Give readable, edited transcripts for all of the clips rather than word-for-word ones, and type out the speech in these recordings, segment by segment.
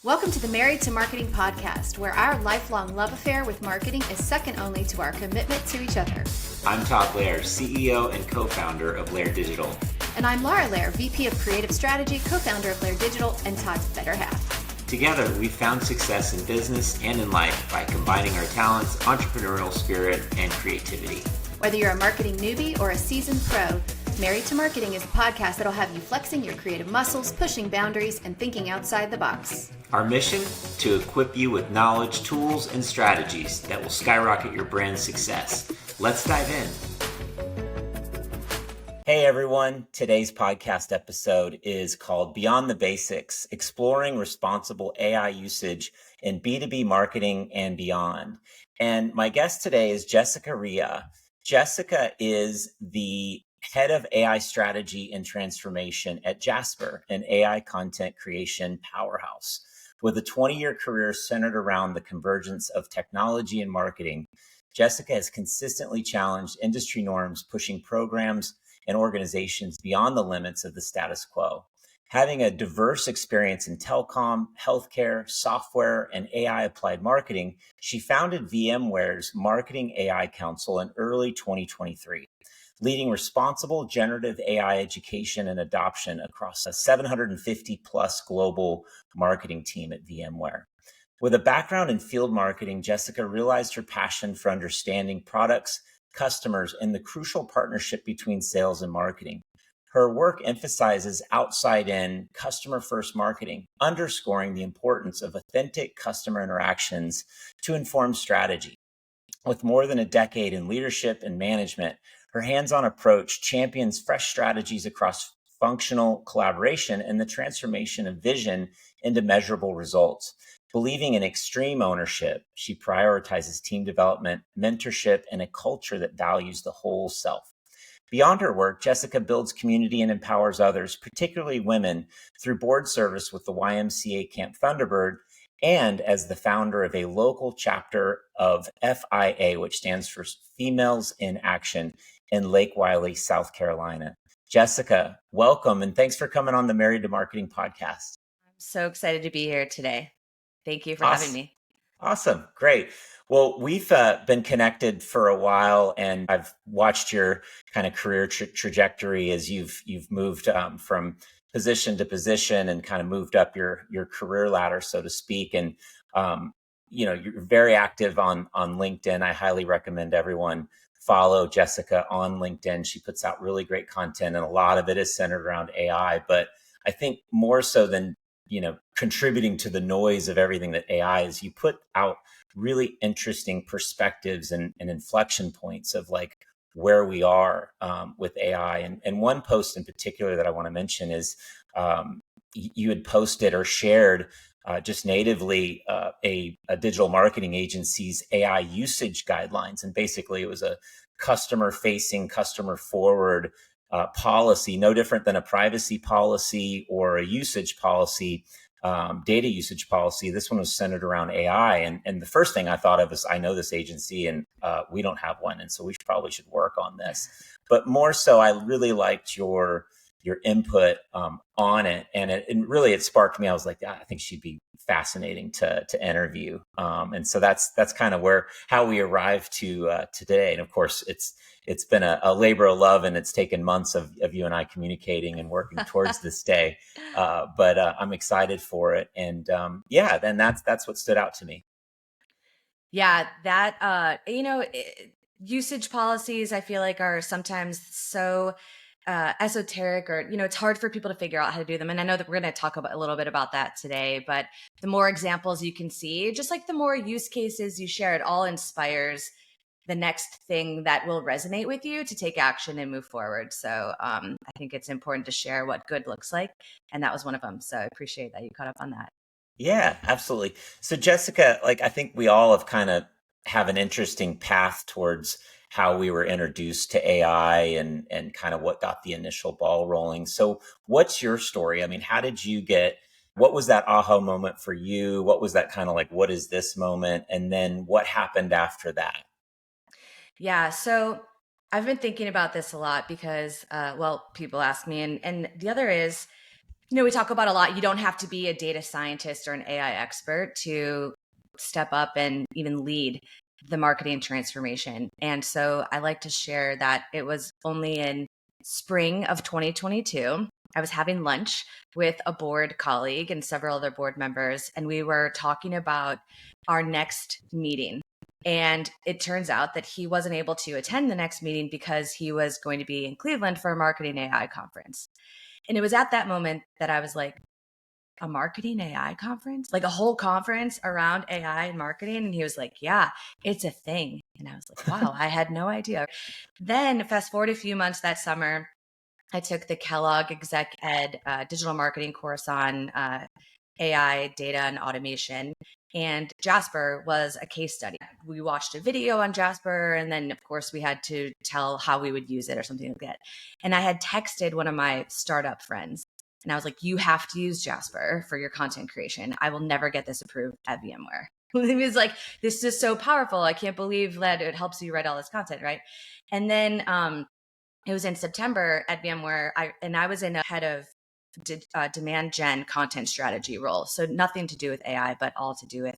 Welcome to the Married to Marketing podcast, where our lifelong love affair with marketing is second only to our commitment to each other. I'm Todd LAIRE, CEO and co-founder of LAIRE Digital. And I'm Laura LAIRE, VP of Creative Strategy, co-founder of LAIRE Digital, and Todd's better half. Together, we've found success in business and in life by combining our talents, entrepreneurial spirit, and creativity. Whether you're a marketing newbie or a seasoned pro, Married to Marketing is a podcast that'll have you flexing your creative muscles, pushing boundaries, and thinking outside the box. Our mission? To equip you with knowledge, tools, and strategies that will skyrocket your brand's success. Let's dive in. Hey everyone, today's podcast episode is called Beyond the Basics, Exploring Responsible AI Usage in B2B Marketing and Beyond. And my guest today is Jessica Ria. Jessica is the head of AI strategy and transformation at Jasper, an AI content creation powerhouse. With a 20-year career centered around the convergence of technology and marketing, Jessica has consistently challenged industry norms, pushing programs and organizations beyond the limits of the status quo. Having a diverse experience in telecom, healthcare, software, and AI applied marketing, she founded VMware's Marketing AI Council in early 2023. Leading responsible generative AI education and adoption across a 750 plus global marketing team at VMware. With a background in field marketing, Jessica realized her passion for understanding products, customers, and the crucial partnership between sales and marketing. Her work emphasizes outside-in, customer-first marketing, underscoring the importance of authentic customer interactions to inform strategy. With more than a decade in leadership and management, her hands-on approach champions fresh strategies across functional collaboration and the transformation of vision into measurable results. Believing in extreme ownership, she prioritizes team development, mentorship, and a culture that values the whole self. Beyond her work, Jessica builds community and empowers others, particularly women, through board service with the YMCA Camp Thunderbird and as the founder of a local chapter of FIA, which stands for Females in Action, in Lake Wylie, South Carolina. Jessica, welcome, and thanks for coming on the Married to Marketing podcast. I'm so excited to be here today. Thank you for having me. Awesome. Great. Well, we've been connected for a while, and I've watched your kind of career trajectory as you've moved from position to position and kind of moved up your career ladder, so to speak. And you're very active on LinkedIn. I highly recommend everyone follow Jessica on LinkedIn. She puts out really great content, and a lot of it is centered around AI. But I think more so than contributing to the noise of everything that AI is, you put out really interesting perspectives and inflection points of like where we are with AI. And one post in particular that I want to mention is you had posted or shared just natively a digital marketing agency's AI usage guidelines. And basically it was a customer facing, customer forward policy, no different than a privacy policy or a usage policy, data usage policy. This one was centered around AI. And the first thing I thought of is, I know this agency and we don't have one. And so we probably should work on this. But more so, I really liked your input on it. And it sparked me. I was like, yeah, I think she'd be fascinating to interview. And so that's kind of how we arrived to today. And of course, it's been a labor of love, and it's taken months of you and I communicating and working towards this day. But I'm excited for it. And then that's what stood out to me. Yeah, that, usage policies, I feel like are sometimes so esoteric, or, it's hard for people to figure out how to do them. And I know that we're going to talk a little bit about that today, but the more examples you can see, just like the more use cases you share, it all inspires the next thing that will resonate with you to take action and move forward. So I think it's important to share what good looks like. And that was one of them. So I appreciate that you caught up on that. Yeah, absolutely. So Jessica, I think we all have an interesting path towards how we were introduced to AI and kind of what got the initial ball rolling. So what's your story? I mean, what was that aha moment for you? What was that kind of what is this moment? And then what happened after that? Yeah. So I've been thinking about this a lot because, people ask me, and the other is, we talk about a lot. You don't have to be a data scientist or an AI expert to step up and even lead the marketing transformation. And so I like to share that it was only in spring of 2022. I was having lunch with a board colleague and several other board members, and we were talking about our next meeting. And it turns out that he wasn't able to attend the next meeting because he was going to be in Cleveland for a marketing AI conference. And it was at that moment that I was like, a marketing AI conference, like a whole conference around AI and marketing. And he was like, yeah, it's a thing. And I was like, wow, I had no idea. Then fast forward a few months that summer, I took the Kellogg Exec Ed digital marketing course on AI, data, and automation. And Jasper was a case study. We watched a video on Jasper, and then, of course, we had to tell how we would use it or something like that. And I had texted one of my startup friends, and I was like, you have to use Jasper for your content creation. I will never get this approved at VMware. He was like, this is so powerful. I can't believe that it helps you write all this content, right? And then it was in September at VMware, I was in a head of demand gen content strategy role. So nothing to do with AI, but all to do with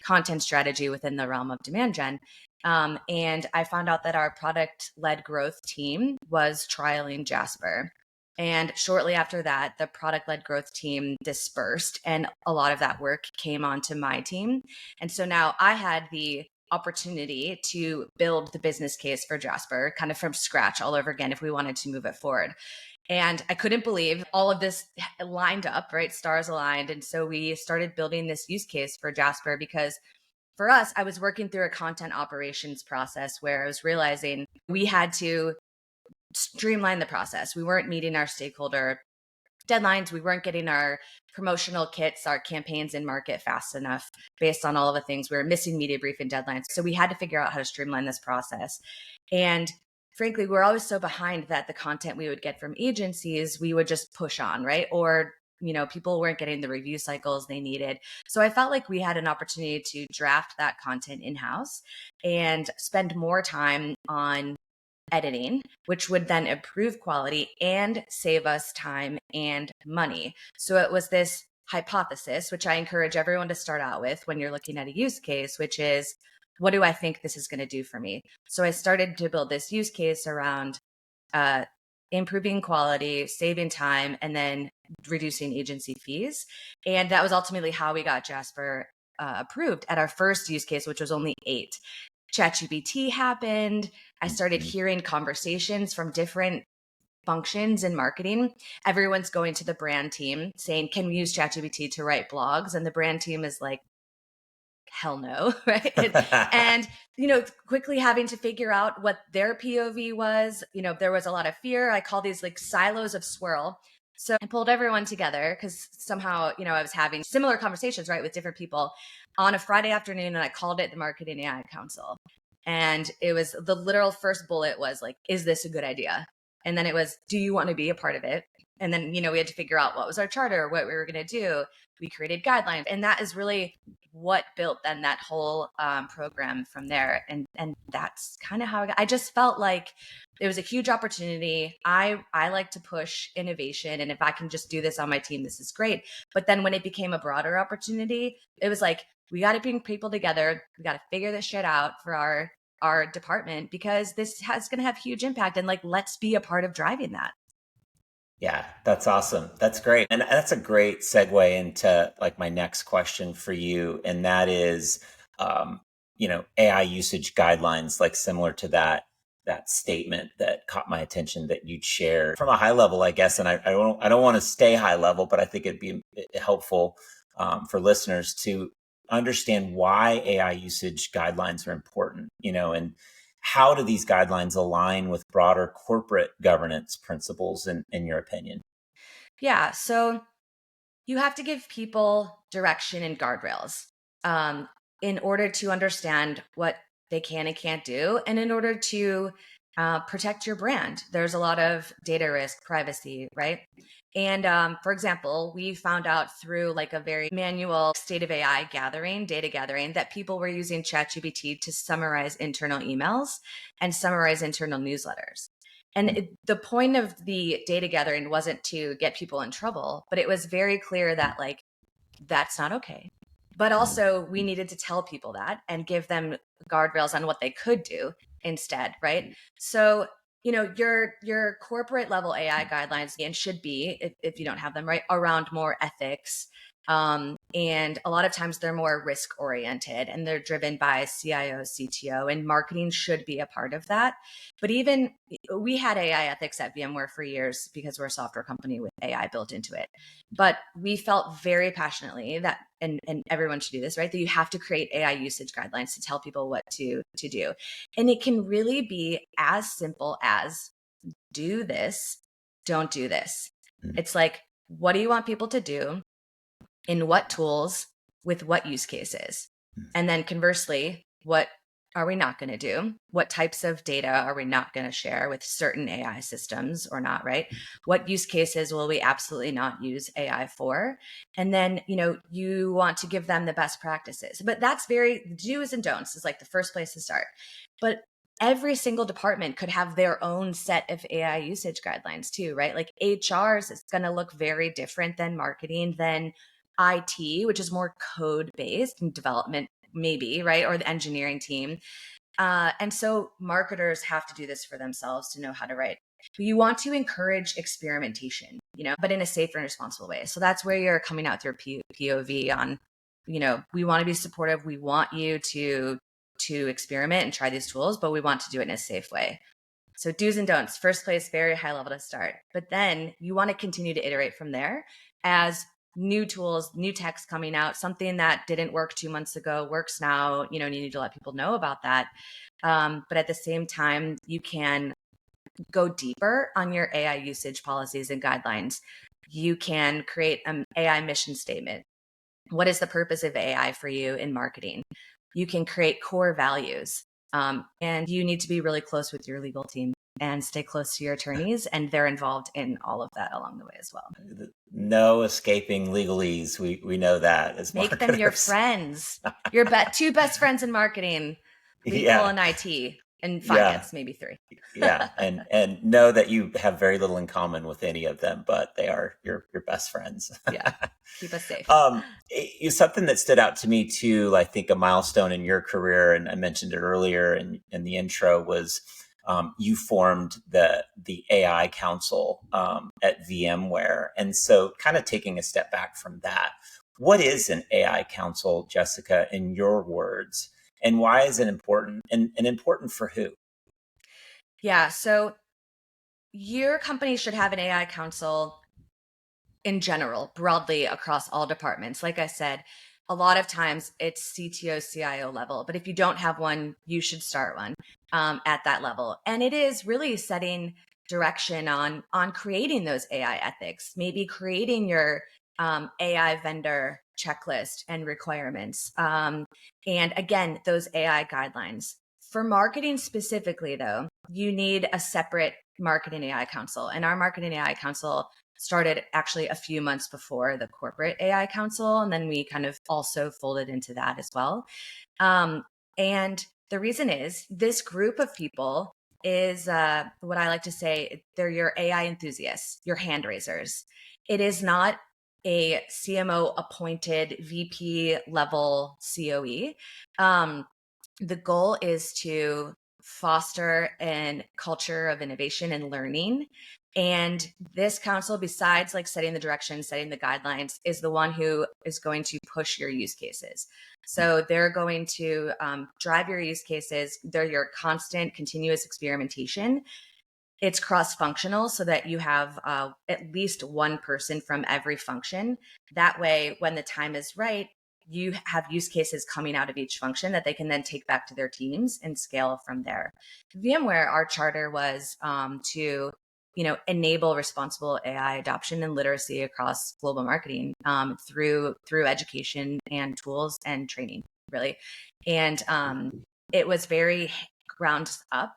content strategy within the realm of demand gen. And I found out that our product-led growth team was trialing Jasper. And shortly after that, the product-led growth team dispersed, and a lot of that work came onto my team. And so now I had the opportunity to build the business case for Jasper kind of from scratch all over again if we wanted to move it forward. And I couldn't believe all of this lined up, right? Stars aligned. And so we started building this use case for Jasper because for us, I was working through a content operations process where I was realizing we had to streamline the process. We weren't meeting our stakeholder deadlines. We weren't getting our promotional kits, our campaigns in market fast enough based on all of the things. We were missing media briefing deadlines. So we had to figure out how to streamline this process. And frankly, we're always so behind that the content we would get from agencies, we would just push on, right? Or people weren't getting the review cycles they needed. So I felt like we had an opportunity to draft that content in-house and spend more time on editing, which would then improve quality and save us time and money. So it was this hypothesis, which I encourage everyone to start out with when you're looking at a use case, which is, what do I think this is going to do for me? So I started to build this use case around improving quality, saving time, and then reducing agency fees. And that was ultimately how we got Jasper approved at our first use case, which was only 8. ChatGPT happened. I started hearing conversations from different functions in marketing. Everyone's going to the brand team saying, can we use ChatGPT to write blogs? And the brand team is like, hell no, right? And quickly having to figure out what their POV was. There was a lot of fear. I call these like silos of swirl. So I pulled everyone together because somehow, I was having similar conversations, right, with different people on a Friday afternoon, and I called it the Marketing AI Council. And it was the literal first bullet was like, is this a good idea? And then it was, do you want to be a part of it? And then, we had to figure out what was our charter, what we were going to do. We created guidelines. And that is really what built then that whole program from there. And that's kind of how I just felt like it was a huge opportunity. I like to push innovation. And if I can just do this on my team, this is great. But then when it became a broader opportunity, it was like, we got to bring people together. We got to figure this shit out for our department because this is going to have huge impact. And like, let's be a part of driving that. Yeah, that's awesome. That's great. And that's a great segue into like my next question for you. And that is, AI usage guidelines, like similar to that statement that caught my attention that you'd share from a high level, I guess. And I don't want to stay high level, but I think it'd be helpful for listeners to understand why AI usage guidelines are important, and how do these guidelines align with broader corporate governance principles in your opinion? Yeah. So you have to give people direction and guardrails in order to understand what they can and can't do, and in order to protect your brand. There's a lot of data risk, privacy, right? And for example, we found out through like a very manual state of AI data gathering, that people were using ChatGPT to summarize internal emails and summarize internal newsletters. And the point of the data gathering wasn't to get people in trouble, but it was very clear that like, that's not okay. But also we needed to tell people that and give them guardrails on what they could do instead, right? So, your corporate level AI guidelines and should be, if you don't have them, right, around more ethics. And a lot of times they're more risk oriented and they're driven by CIO, CTO, and marketing should be a part of that. But even we had AI ethics at VMware for years because we're a software company with AI built into it. But we felt very passionately that, and everyone should do this, right? That you have to create AI usage guidelines to tell people what to do. And it can really be as simple as do this, don't do this. It's like, what do you want people to do? In what tools, with what use cases? And then conversely, what are we not going to do? What types of data are we not going to share with certain AI systems or not, right? What use cases will we absolutely not use AI for? And then, you want to give them the best practices. But that's very do's and don'ts is like the first place to start. But every single department could have their own set of AI usage guidelines too, right? Like HR's is going to look very different than marketing, than IT, which is more code based and development, maybe, right? Or the engineering team. And so marketers have to do this for themselves to know how to write. But you want to encourage experimentation, but in a safe and responsible way. So that's where you're coming out with your POV on, we want to be supportive. We want you to experiment and try these tools, but we want to do it in a safe way. So do's and don'ts, first place, very high level to start. But then you want to continue to iterate from there as new tools, new techs coming out, something that didn't work 2 months ago works now, and you need to let people know about that. But at the same time, you can go deeper on your AI usage policies and guidelines. You can create an AI mission statement. What is the purpose of AI for you in marketing? You can create core values. And you need to be really close with your legal team and stay close to your attorneys, and they're involved in all of that along the way as well. No escaping legalese. We know that as Make marketers. them your friends. Your two best friends in marketing, legal and IT, and finance, maybe 3. Yeah, and know that you have very little in common with any of them, but they are your best friends. Yeah, keep us safe. Something that stood out to me too, I think a milestone in your career, and I mentioned it earlier in the intro, was you formed the AI Council at VMware. And so kind of taking a step back from that, what is an AI Council, Jessica, in your words? And why is it important? And important for who? Yeah, so your company should have an AI Council in general, broadly across all departments. Like I said, a lot of times it's CTO, CIO level, but if you don't have one, you should start one at that level. And it is really setting direction on creating those AI ethics, maybe creating your AI vendor checklist and requirements. And again, those AI guidelines. For marketing specifically, though, you need a separate marketing AI council. And our marketing AI council started actually a few months before the corporate AI council. And then we kind of also folded into that as well. And the reason is this group of people is what I like to say, they're your AI enthusiasts, your hand raisers. It is not a CMO appointed VP level COE. The goal is to foster a culture of innovation and learning. And this council, besides like setting the direction, setting the guidelines, is the one who is going to push your use cases. So they're going to drive your use cases. They're your constant, continuous experimentation. It's cross-functional so that you have at least one person from every function. That way, when the time is right, you have use cases coming out of each function that they can then take back to their teams and scale from there. VMware, our charter was to enable responsible AI adoption and literacy across global marketing through education and tools and training, really. And it was very ground up,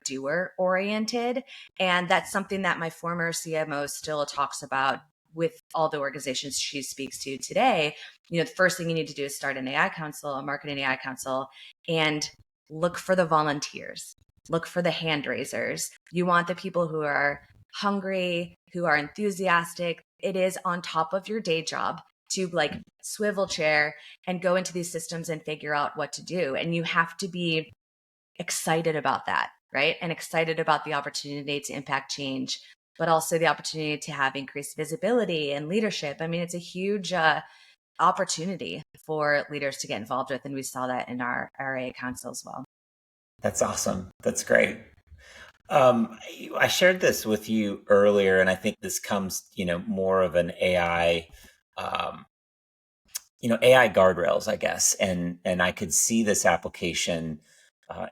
doer oriented. And that's something that my former CMO still talks about with all the organizations she speaks to today. The first thing you need to do is start an AI council, a marketing AI council, and look for the volunteers. look for the hand raisers. You want the people who are hungry, who are enthusiastic. It is on top of your day job to like swivel chair and go into these systems and figure out what to do. And you have to be excited about that, right? And excited about the opportunity to impact change, but also the opportunity to have increased visibility and leadership. I mean, it's a huge opportunity for leaders to get involved with. And we saw that in our RA Council as well. That's awesome. That's great. I shared this with you earlier, and I think this comes, more of an AI, um, AI guardrails, I guess, and I could see this application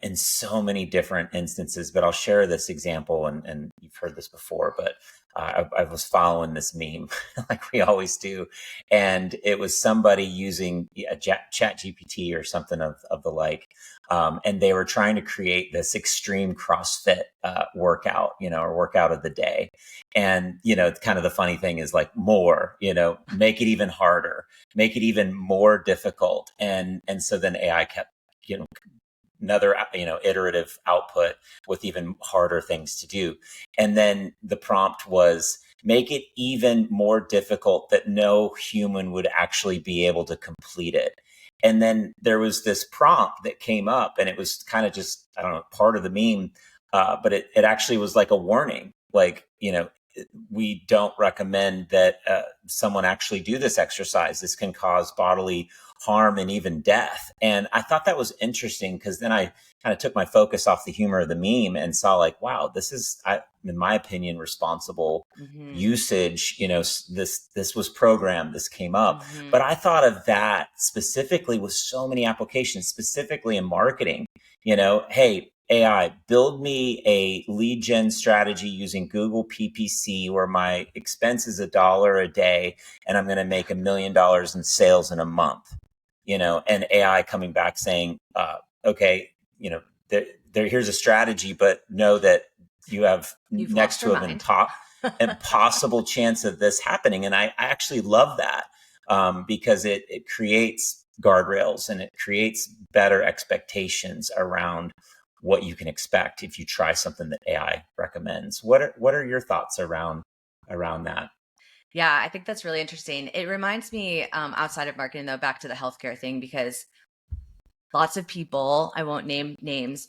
in so many different instances. But I'll share this example, and you've heard this before, but I was following this meme like we always do, and it was somebody using a Chat GPT or something of the like, and they were trying to create this extreme CrossFit workout, or workout of the day. And kind of the funny thing is like more, make it even harder, make it even more difficult, and so then AI kept, another iterative output with even harder things to do. And then the prompt was, make it even more difficult that no human would actually be able to complete it. And then there was this prompt that came up, and it was kind of just, I don't know, part of the meme, but it actually was like a warning, like, we don't recommend that someone actually do this exercise. This can cause bodily harm and even death. And I thought that was interesting, because then I kind of took my focus off the humor of the meme and saw like, wow, this is, in my opinion, responsible usage. This was programmed, this came up. But I thought of that specifically with so many applications, specifically in marketing. Hey, AI, build me a lead gen strategy using Google PPC where my expense is $1 a day and I'm going to make $1 million in sales in a month. And AI coming back saying, okay, here's a strategy, but know that you've next to an impossible chance of this happening. And I actually love that, because it creates guardrails and it creates better expectations around what you can expect if you try something that AI recommends. What are your thoughts around that? Yeah, I think that's really interesting. It reminds me, outside of marketing though, back to the healthcare thing, because lots of people, I won't name names,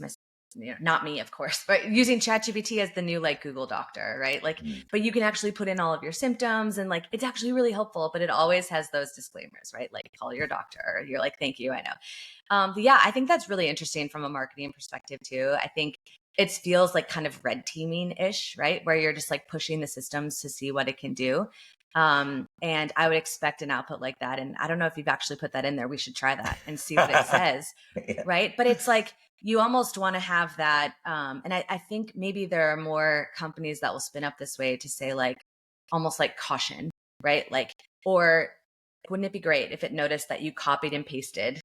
not me, of course, but using ChatGPT as the new like Google doctor, right? Like, but you can actually put in all of your symptoms and like, it's actually really helpful, but it always has those disclaimers, right? Like call your doctor. You're like, thank you, I know. But yeah, I think that's really interesting from a marketing perspective too. I think it feels like kind of red teaming ish, right? Where you're just like pushing the systems to see what it can do. And I would expect an output like that. And I don't know if you've actually put that in there. We should try that and see what it says. Yeah. Right. But it's like, you almost want to have that. And I think maybe there are more companies that will spin up this way to say like, almost like caution, right? Like, or wouldn't it be great if it noticed that you copied and pasted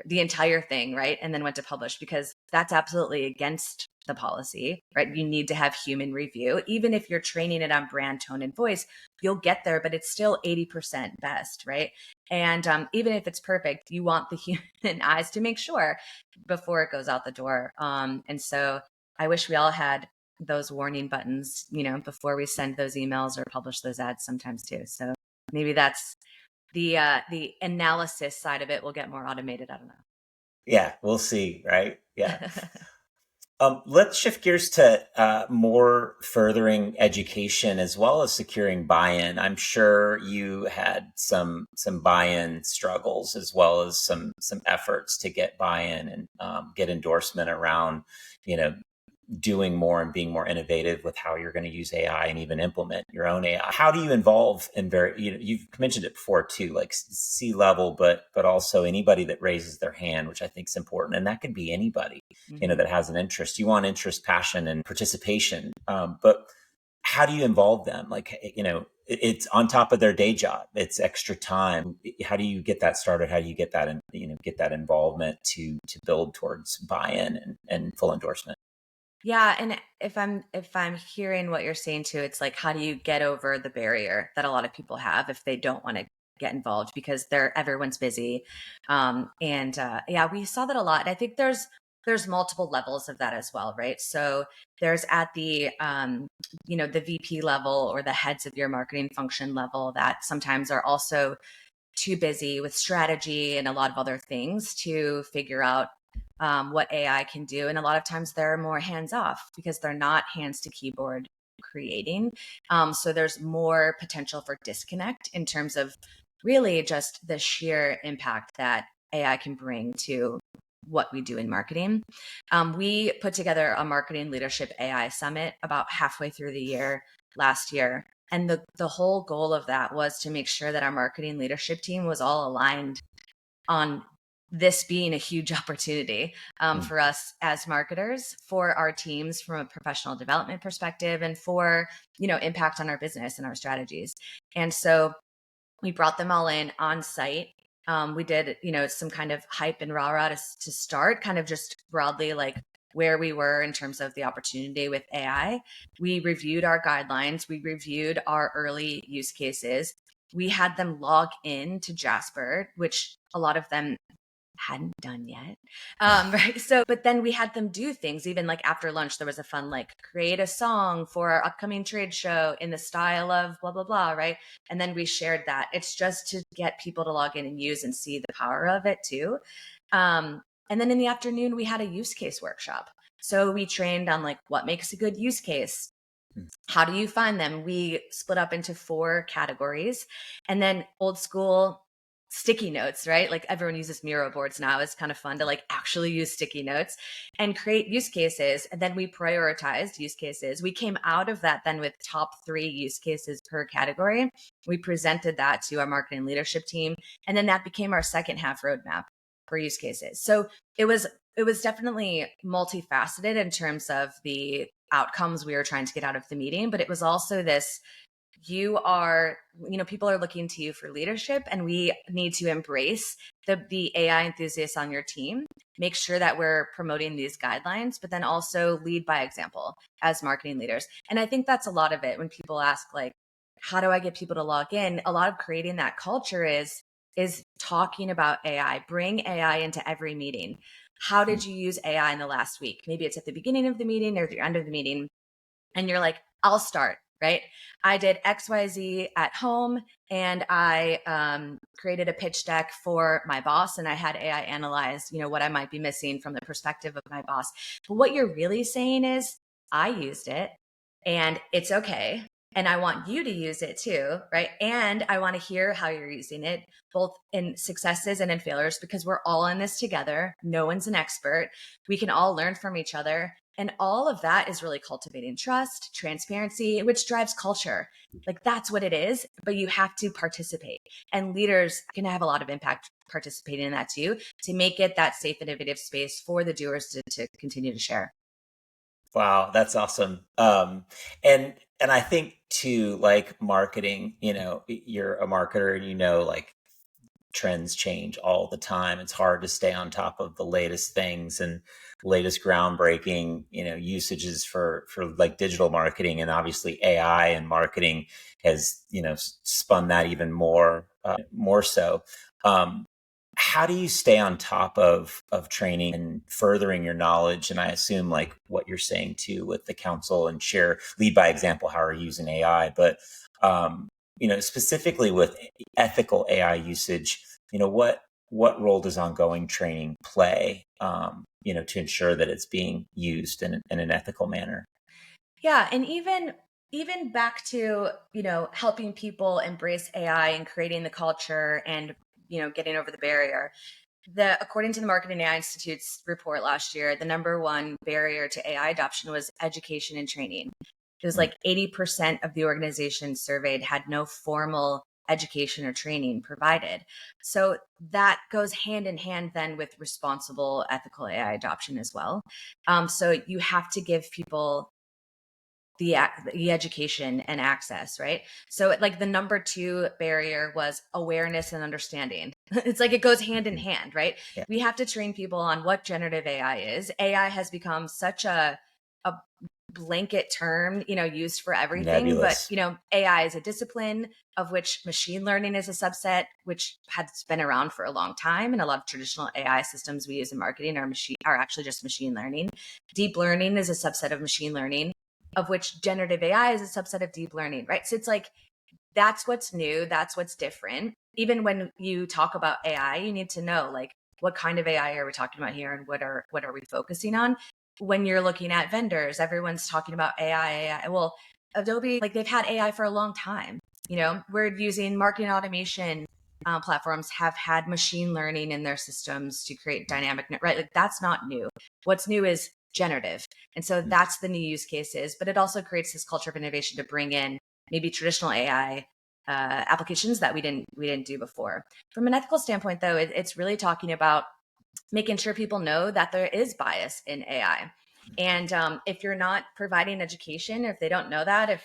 the entire thing, right? And then went to publish, because that's absolutely against the policy, right? You need to have human review. Even if you're training it on brand, tone, and voice, you'll get there, but it's still 80% best, right? And even if it's perfect, you want the human eyes to make sure before it goes out the door. And so I wish we all had those warning buttons, before we send those emails or publish those ads sometimes too. So maybe that's the analysis side of it will get more automated. I don't know. Yeah, we'll see, right? Yeah. Let's shift gears to more furthering education as well as securing buy-in. I'm sure you had some buy-in struggles as well as some efforts to get buy-in and get endorsement around, doing more and being more innovative with how you're going to use AI and even implement your own AI. How do you involve in you've mentioned it before too, like C-level, but also anybody that raises their hand, which I think is important. And that could be anybody, that has an interest. You want interest, passion, and participation. But how do you involve them? Like, it's on top of their day job. It's extra time. How do you get that started? How do you get that, get that involvement to build towards buy-in and full endorsement? Yeah, and if I'm hearing what you're saying too, it's like, how do you get over the barrier that a lot of people have if they don't want to get involved because everyone's busy, and yeah, we saw that a lot. And I think there's there's multiple levels of that as well, right? So there's at the, the VP level or the heads of your marketing function level that sometimes are also too busy with strategy and a lot of other things to figure out what AI can do. And a lot of times they're more hands off because they're not hands to keyboard creating. So there's more potential for disconnect in terms of really just the sheer impact that AI can bring to what we do in marketing. We put together a marketing leadership AI summit about halfway through the year last year. And the whole goal of that was to make sure that our marketing leadership team was all aligned on this being a huge opportunity for us as marketers, for our teams from a professional development perspective, and for, impact on our business and our strategies. And so we brought them all in on site. We did, some kind of hype and rah-rah to start, kind of just broadly like where we were in terms of the opportunity with AI. We reviewed our guidelines. We reviewed our early use cases. We had them log in to Jasper, which a lot of them hadn't done yet. Right. So, but then we had them do things, even like after lunch, there was a fun, like create a song for our upcoming trade show in the style of blah, blah, blah. Right. And then we shared that. It's just to get people to log in and use and see the power of it too. And then in the afternoon, we had a use case workshop. So we trained on like what makes a good use case. How do you find them? We split up into 4 categories, and then old school sticky notes, right? Like everyone uses Miro boards now. It's kind of fun to like actually use sticky notes and create use cases. And then we prioritized use cases. We came out of that then with top 3 use cases per category. We presented that to our marketing leadership team. And then that became our second half roadmap for use cases. So it was definitely multifaceted in terms of the outcomes we were trying to get out of the meeting, but it was also this, people are looking to you for leadership, and we need to embrace the AI enthusiasts on your team, make sure that we're promoting these guidelines, but then also lead by example as marketing leaders. And I think that's a lot of it. When people ask like, how do I get people to log in? A lot of creating that culture is talking about AI, bring AI into every meeting. How did you use AI in the last week? Maybe it's at the beginning of the meeting or the end of the meeting, and you're like, I'll start. Right? I did XYZ at home, and I created a pitch deck for my boss, and I had AI analyze, what I might be missing from the perspective of my boss. But what you're really saying is, I used it and it's okay. And I want you to use it too, right? And I want to hear how you're using it, both in successes and in failures, because we're all in this together. No one's an expert. We can all learn from each other. And all of that is really cultivating trust, transparency, which drives culture. Like that's what it is, but you have to participate. And leaders can have a lot of impact participating in that too, to make it that safe, innovative space for the doers to continue to share. Wow, that's awesome. And I think too, like marketing, you're a marketer and like trends change all the time. It's hard to stay on top of the latest things and latest groundbreaking, usages for like digital marketing, and obviously AI and marketing has, spun that even more so. How do you stay on top of training and furthering your knowledge? And I assume like what you're saying too with the council and lead by example, how are you using AI, but specifically with ethical AI usage, what role does ongoing training play, to ensure that it's being used in an ethical manner? Yeah. And even back to, helping people embrace AI and creating the culture and, getting over the barrier. According to the Marketing AI Institute's report last year, the number 1 barrier to AI adoption was education and training. It was like 80% of the organizations surveyed had no formal education or training provided. So that goes hand in hand then with responsible ethical AI adoption as well. So you have to give people the education and access, right? So like the number 2 barrier was awareness and understanding. It's like it goes hand in hand, right? Yeah. We have to train people on what generative AI is. AI has become such a blanket term, used for everything. Nebulous. But, AI is a discipline of which machine learning is a subset, which has been around for a long time. And a lot of traditional AI systems we use in marketing are actually just machine learning. Deep learning is a subset of machine learning, of which generative AI is a subset of deep learning, right? So it's like, that's what's new. That's what's different. Even when you talk about AI, you need to know like what kind of AI are we talking about here, and what are we focusing on? When you're looking at vendors, everyone's talking about AI. Well, Adobe, like they've had AI for a long time. We're using marketing automation platforms have had machine learning in their systems to create dynamic, right? Like that's not new. What's new is generative. And so that's the new use cases, but it also creates this culture of innovation to bring in maybe traditional AI applications that we didn't do before. From an ethical standpoint, though, it's really talking about making sure people know that there is bias in AI. And if you're not providing education, if they don't know that, if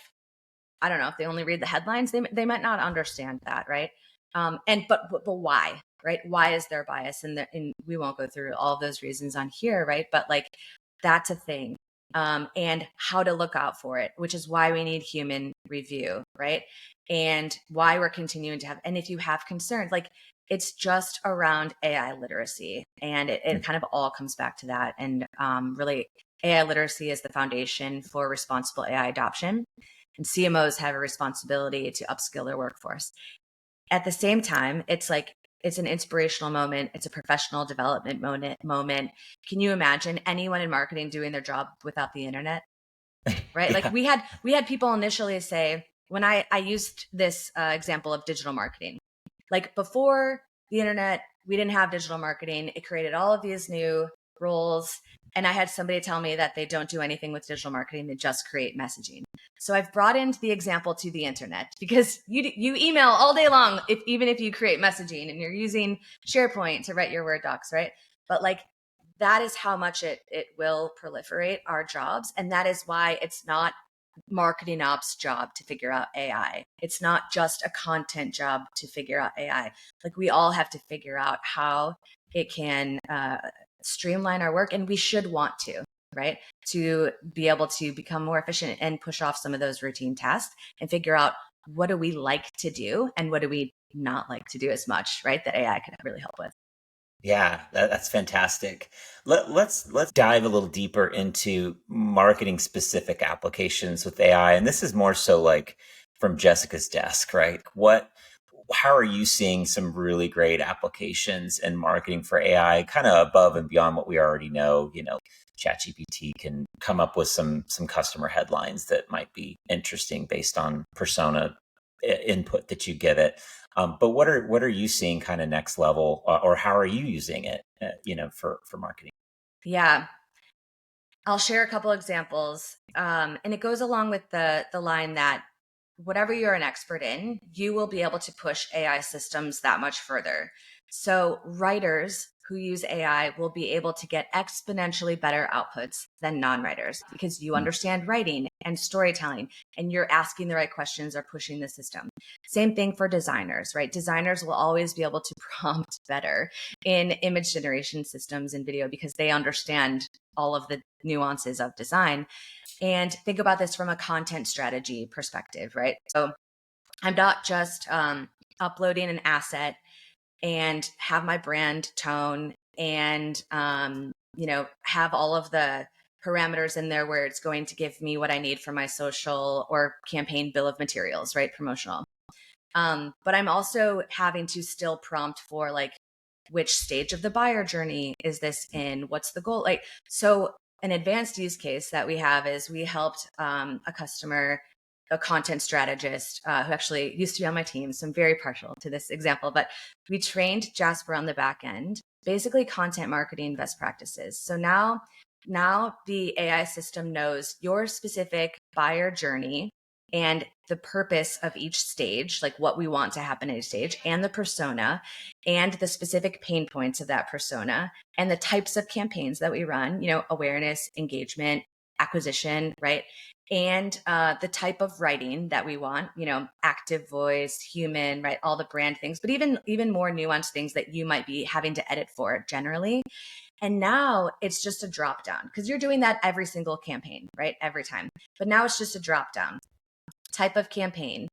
they only read the headlines, they might not understand that, right? But why, right? Why is there bias? And we won't go through all of those reasons on here, right? But like that's a thing. And how to look out for it, which is why we need human review, right? And why we're continuing to have, and if you have concerns, like it's just around AI literacy, and it kind of all comes back to that. And really, AI literacy is the foundation for responsible AI adoption, and CMOs have a responsibility to upskill their workforce. At the same time, it's like, it's an inspirational moment. It's a professional development moment. Can you imagine anyone in marketing doing their job without the internet? Right? Yeah. Like we had people initially say, when I used this example of digital marketing, like before the internet, we didn't have digital marketing. It created all of these new roles. And I had somebody tell me that they don't do anything with digital marketing. They just create messaging. So I've brought in the example to the internet, because you email all day long, even if you create messaging and you're using SharePoint to write your Word docs, right? But like that is how much it will proliferate our jobs. And that is why it's not marketing ops job to figure out AI. It's not just a content job to figure out AI. Like we all have to figure out how it can streamline our work, and we should want to, right? To be able to become more efficient and push off some of those routine tasks and figure out what do we like to do and what do we not like to do as much, right? That AI could really help with. Yeah, that's fantastic. Let's dive a little deeper into marketing specific applications with AI. And this is more so like from Jessica's desk, right? How are you seeing some really great applications in marketing for AI, kind of above and beyond what we already know? ChatGPT can come up with some customer headlines that might be interesting based on persona input that you give it. But what are you seeing kind of next level, or how are you using it, for marketing? Yeah, I'll share a couple examples. And it goes along with the line that whatever you're an expert in, you will be able to push AI systems that much further. So writers who use AI will be able to get exponentially better outputs than non-writers, because you understand writing and storytelling and you're asking the right questions or pushing the system. Same thing for designers, right? Designers will always be able to prompt better in image generation systems and video, because they understand all of the nuances of design. And think about this from a content strategy perspective, right? So I'm not just uploading an asset and have my brand tone and, have all of the parameters in there where it's going to give me what I need for my social or campaign bill of materials, right? Promotional. But I'm also having to still prompt for like, which stage of the buyer journey is this in? What's the goal? Like, so an advanced use case that we have is we helped a customer, a content strategist who actually used to be on my team. So I'm very partial to this example, but we trained Jasper on the back end, basically content marketing best practices. So now the AI system knows your specific buyer journey and the purpose of each stage, like what we want to happen at each stage, and the persona and the specific pain points of that persona and the types of campaigns that we run, awareness, engagement, acquisition, right? and the type of writing that we want, active voice, human, right? All the brand things, but even more nuanced things that you might be having to edit for generally. And now it's just a drop down because you're doing that every single campaign, right? Every time. But now it's just a drop down. Type of campaign,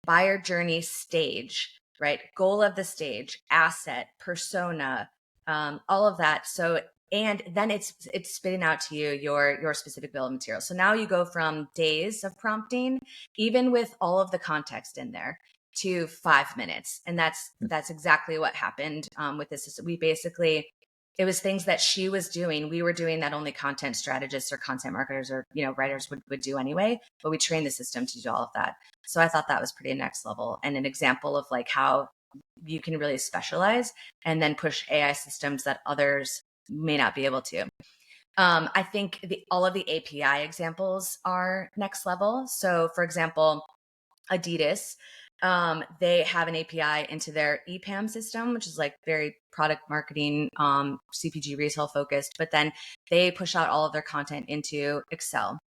buyer journey stage, right? Goal of the stage, asset, persona, all of that. So, and then it's spitting out to you your specific bill of materials. So now you go from days of prompting, even with all of the context in there, to 5 minutes, and that's exactly what happened with this system. We basically, it was things that she was doing. We were doing that only content strategists or content marketers or writers would do anyway, but we trained the system to do all of that. So I thought that was pretty next level and an example of like how you can really specialize and then push AI systems that others may not be able to. I think all of the API examples are next level. So for example, Adidas, they have an API into their EPAM system, which is like very product marketing, CPG retail focused, but then they push out all of their content into Excel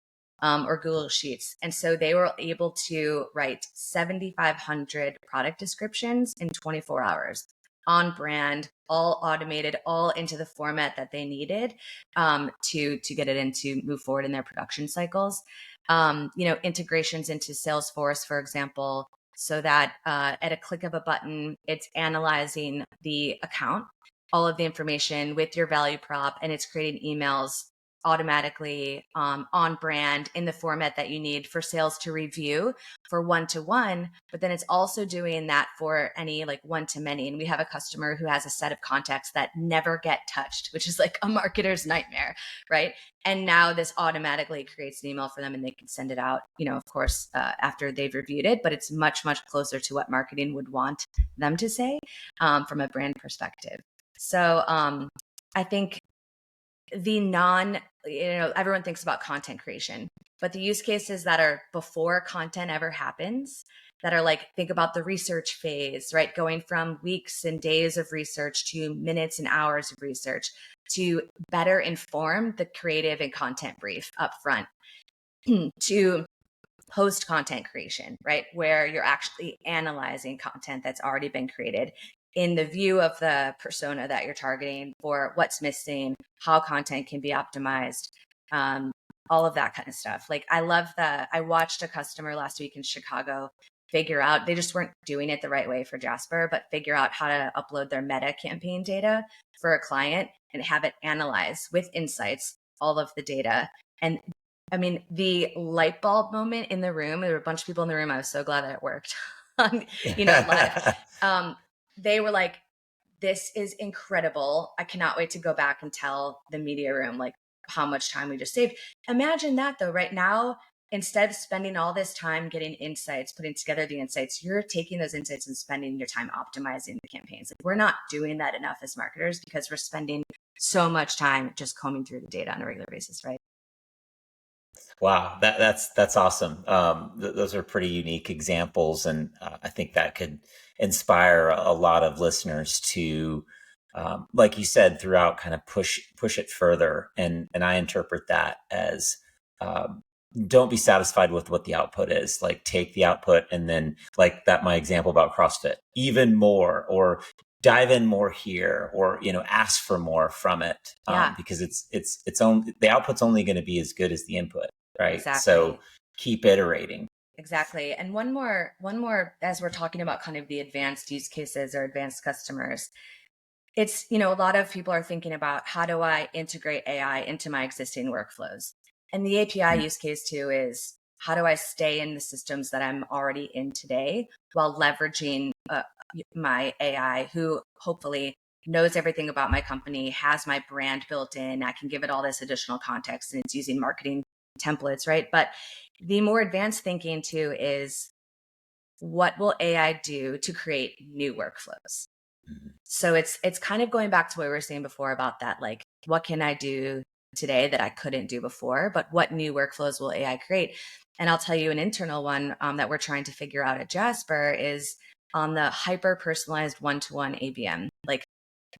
or Google Sheets. And so they were able to write 7,500 product descriptions in 24 hours on brand, all automated, all into the format that they needed to get it in to move forward in their production cycles. Integrations into Salesforce, for example, so that at a click of a button, it's analyzing the account, all of the information with your value prop, and it's creating emails automatically on brand in the format that you need for sales to review for one-to-one, but then it's also doing that for any like one-to-many. And we have a customer who has a set of contacts that never get touched, which is like a marketer's nightmare, right? And now this automatically creates an email for them and they can send it out, of course, after they've reviewed it, but it's much, much closer to what marketing would want them to say from a brand perspective. So I think everyone thinks about content creation, but the use cases that are before content ever happens, that are like, think about the research phase, right? Going from weeks and days of research to minutes and hours of research to better inform the creative and content brief up front to post content creation, right? Where you're actually analyzing content that's already been created in the view of the persona that you're targeting for what's missing, how content can be optimized, all of that kind of stuff. Like I watched a customer last week in Chicago figure out, they just weren't doing it the right way for Jasper, but figure out how to upload their meta campaign data for a client and have it analyze with insights all of the data. And I mean, the light bulb moment in the room, there were a bunch of people in the room. I was so glad that it worked live. They were like, this is incredible. I cannot wait to go back and tell the media room like how much time we just saved. Imagine that though, right now, instead of spending all this time getting insights, putting together the insights, you're taking those insights and spending your time optimizing the campaigns. Like, we're not doing that enough as marketers because we're spending so much time just combing through the data on a regular basis, right? Wow, that's awesome. Those are pretty unique examples, and I think that could inspire a lot of listeners to, like you said, throughout, kind of push it further. And I interpret that as don't be satisfied with what the output is. Like, take the output and then, like that my example about CrossFit, even more, or dive in more here, or ask for more from it, because it's only, the output's only going to be as good as the input. Right. Exactly. So keep iterating. Exactly. And one more, as we're talking about kind of the advanced use cases or advanced customers, it's, a lot of people are thinking about how do I integrate AI into my existing workflows? And the API use case too is how do I stay in the systems that I'm already in today while leveraging my AI, who hopefully knows everything about my company, has my brand built in. I can give it all this additional context, and it's using marketing templates, right? But the more advanced thinking too is, what will AI do to create new workflows? So it's kind of going back to what we were saying before about that, like, what can I do today that I couldn't do before, but what new workflows will AI create? And I'll tell you an internal one that we're trying to figure out at Jasper is on the hyper personalized one-to-one ABM. Like,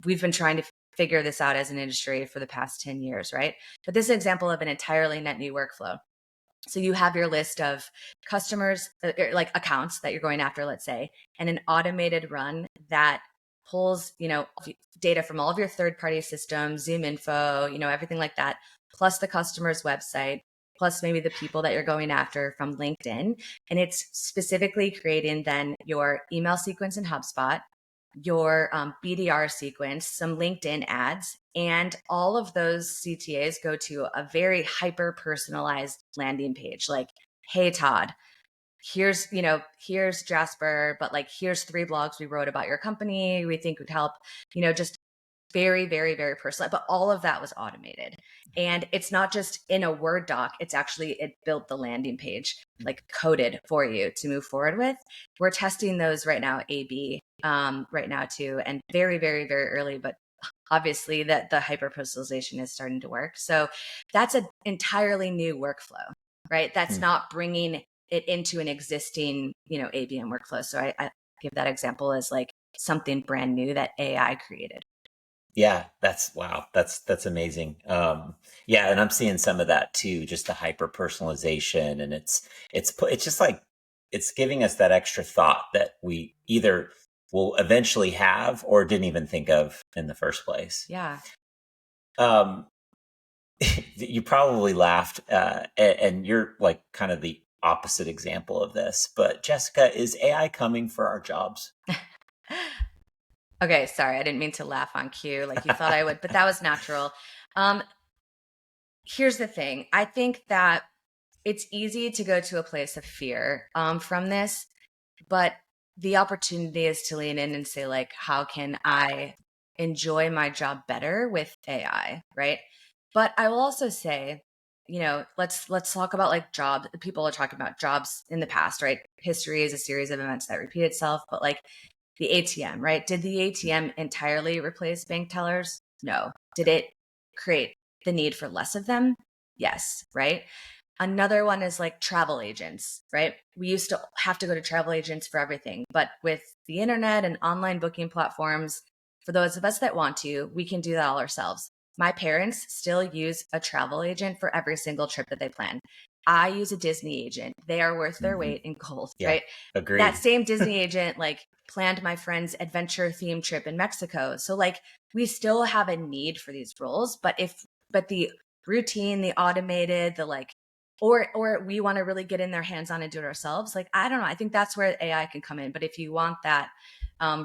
we've been trying to figure this out as an industry for the past 10 years, right? But this is an example of an entirely net new workflow. So you have your list of customers, like accounts that you're going after, let's say, and an automated run that pulls, data from all of your third-party systems, Zoom info, everything like that, plus the customer's website, plus maybe the people that you're going after from LinkedIn. And it's specifically creating then your email sequence in HubSpot, your BDR sequence, some LinkedIn ads, and all of those CTAs go to a very hyper personalized landing page. Like, hey, Todd, here's Jasper, but like, here's 3 blogs we wrote about your company we think would help, just very, very, very personal. But all of that was automated. And it's not just in a Word doc, it built the landing page, like coded for you to move forward with. We're testing those right now, AB, right now too, and very, very, very early, but obviously that the hyper personalization is starting to work. So that's an entirely new workflow, right? That's not bringing it into an existing, ABM workflow. So I give that example as like something brand new that AI created. Yeah, wow. That's amazing. Yeah, and I'm seeing some of that too, just the hyper personalization, and it's just like it's giving us that extra thought that we either will eventually have or didn't even think of in the first place. Yeah. You probably laughed, and you're like kind of the opposite example of this. But Jessica, is AI coming for our jobs? Okay, sorry, I didn't mean to laugh on cue like you thought I would, but that was natural. Here's the thing. I think that it's easy to go to a place of fear from this, but the opportunity is to lean in and say, like, how can I enjoy my job better with AI, right? But I will also say, let's talk about like jobs. People are talking about jobs in the past, right? History is a series of events that repeat itself, but like the ATM, right? Did the ATM entirely replace bank tellers? No. Did it create the need for less of them? Yes, right? Another one is like travel agents, right? We used to have to go to travel agents for everything, but with the internet and online booking platforms, for those of us that want to, we can do that all ourselves. My parents still use a travel agent for every single trip that they plan. I use a Disney agent. They are worth their weight in gold, Yeah, right? agreed. That same Disney agent like planned my friend's adventure themed trip in Mexico. So like we still have a need for these roles, but the routine, the automated, the like or we want to really get in their hands on and do it ourselves. Like, I don't know. I think that's where AI can come in. But if you want that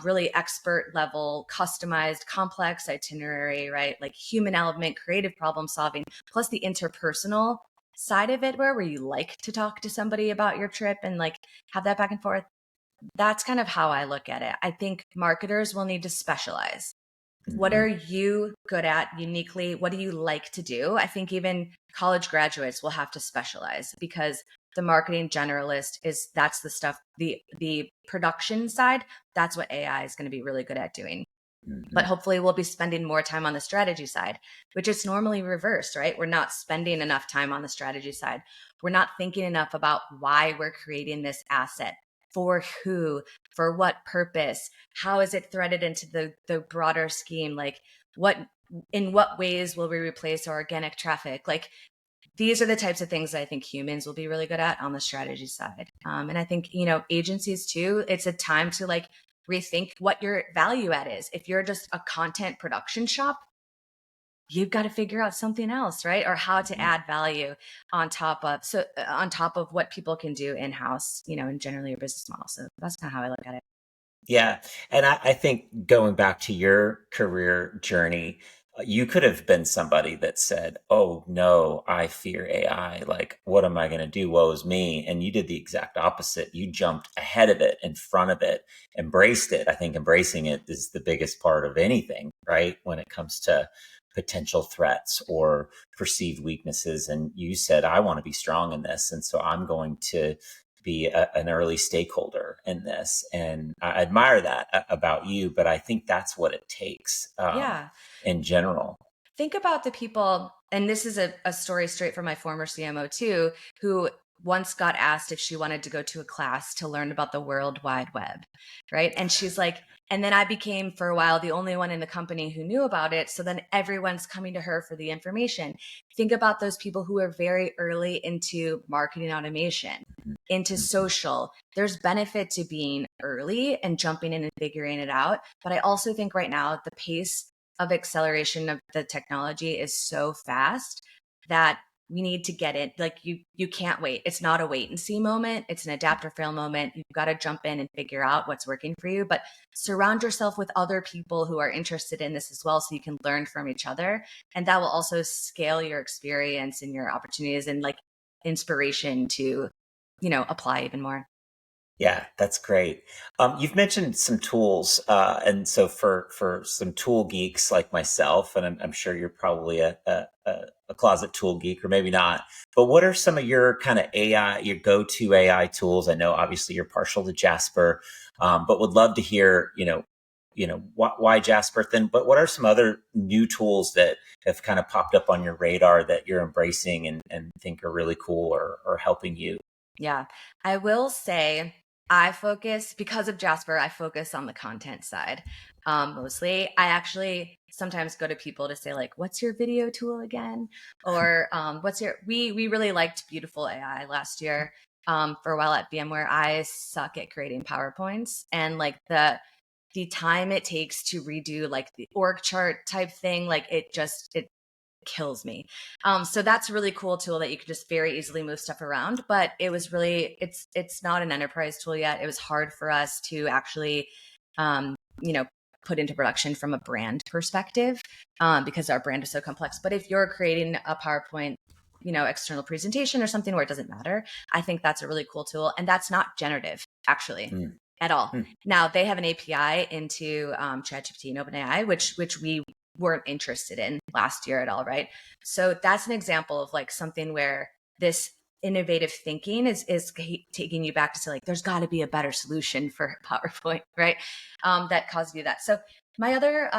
really expert level, customized, complex itinerary, right? Like human element, creative problem solving, plus the interpersonal side of it where you like to talk to somebody about your trip and like have that back and forth. That's kind of how I look at it. I think marketers will need to specialize. What are you good at uniquely? What do you like to do? I think even college graduates will have to specialize because the marketing generalist that's the stuff, the production side, that's what AI is going to be really good at doing. But hopefully we'll be spending more time on the strategy side, which is normally reversed, right? We're not spending enough time on the strategy side. We're not thinking enough about why we're creating this asset, for who, for what purpose, how is it threaded into the broader scheme? Like in what ways will we replace our organic traffic? Like these are the types of things that I think humans will be really good at on the strategy side. And I think, agencies too, it's a time to like rethink what your value add is. If you're just a content production shop, you've got to figure out something else, right? Or how to add value on top of what people can do in-house, and generally your business model. So that's kind of how I look at it. Yeah. And I think going back to your career journey, you could have been somebody that said, oh, no, I fear AI. Like, what am I going to do? Woe is me. And you did the exact opposite. You jumped ahead of it, in front of it, embraced it. I think embracing it is the biggest part of anything, right? When it comes to potential threats or perceived weaknesses. And you said, I want to be strong in this. And so I'm going to be an early stakeholder in this. And I admire that about you, but I think that's what it takes in general. Think about the people, and this is a story straight from my former CMO too, who once got asked if she wanted to go to a class to learn about the World Wide Web, right? And she's like, and then I became for a while the only one in the company who knew about it. So then everyone's coming to her for the information. Think about those people who are very early into marketing automation, into social. There's benefit to being early and jumping in and figuring it out. But I also think right now the pace of acceleration of the technology is so fast that we need to get it. Like you can't wait. It's not a wait and see moment. It's an adapt or fail moment. You've got to jump in and figure out what's working for you, but surround yourself with other people who are interested in this as well, so you can learn from each other. And that will also scale your experience and your opportunities and like inspiration to, apply even more. Yeah, that's great. You've mentioned some tools, and so for some tool geeks like myself, and I'm sure you're probably a closet tool geek, or maybe not. But what are some of your kind of AI, your go-to AI tools? I know obviously you're partial to Jasper, but would love to hear, why Jasper. Then, but what are some other new tools that have kind of popped up on your radar that you're embracing and think are really cool or helping you? Yeah, I will say because of Jasper, I focus on the content side mostly. I actually sometimes go to people to say, like, what's your video tool again? Or we really liked Beautiful AI last year. For a while at VMware, I suck at creating PowerPoints, and like the time it takes to redo like the org chart type thing, like it kills me. So that's a really cool tool that you can just very easily move stuff around. But it was really, it's not an enterprise tool yet. It was hard for us to actually, um, you know, put into production from a brand perspective, because our brand is so complex. But if you're creating a PowerPoint, external presentation or something where it doesn't matter, I think that's a really cool tool. And that's not generative actually. Mm. At all. Mm. Now they have an API into ChatGPT and OpenAI, which we weren't interested in last year at all, right? So that's an example of like something where this innovative thinking is taking you back to say, like, there's got to be a better solution for PowerPoint, right? That caused you that. So my other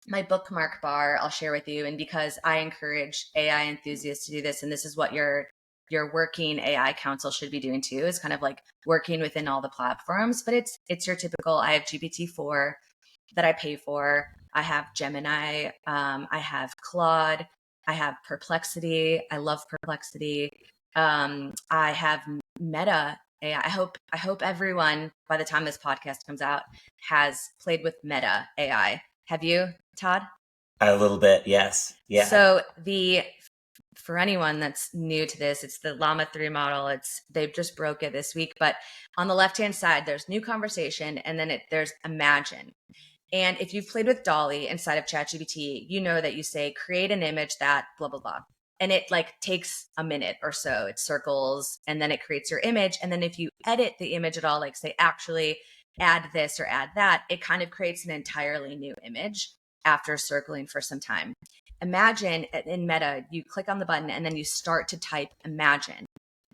my bookmark bar I'll share with you, and because I encourage AI enthusiasts to do this, and this is what your working AI council should be doing too, is kind of like working within all the platforms. But it's your typical, I have GPT-4 that I pay for. I have Gemini. I have Claude. I have Perplexity. I love Perplexity. I have Meta AI. I hope everyone, by the time this podcast comes out, has played with Meta AI. Have you, Todd? A little bit, yes. Yeah. So for anyone that's new to this, it's the Llama 3 model. They've just broke it this week, but on the left-hand side, there's new conversation, and then there's imagine. And if you've played with Dolly inside of ChatGPT, you know that you say, create an image that blah, blah, blah. And it like takes a minute or so. It circles and then it creates your image. And then if you edit the image at all, like say, actually add this or add that, it kind of creates an entirely new image after circling for some time. Imagine in Meta, you click on the button and then you start to type imagine.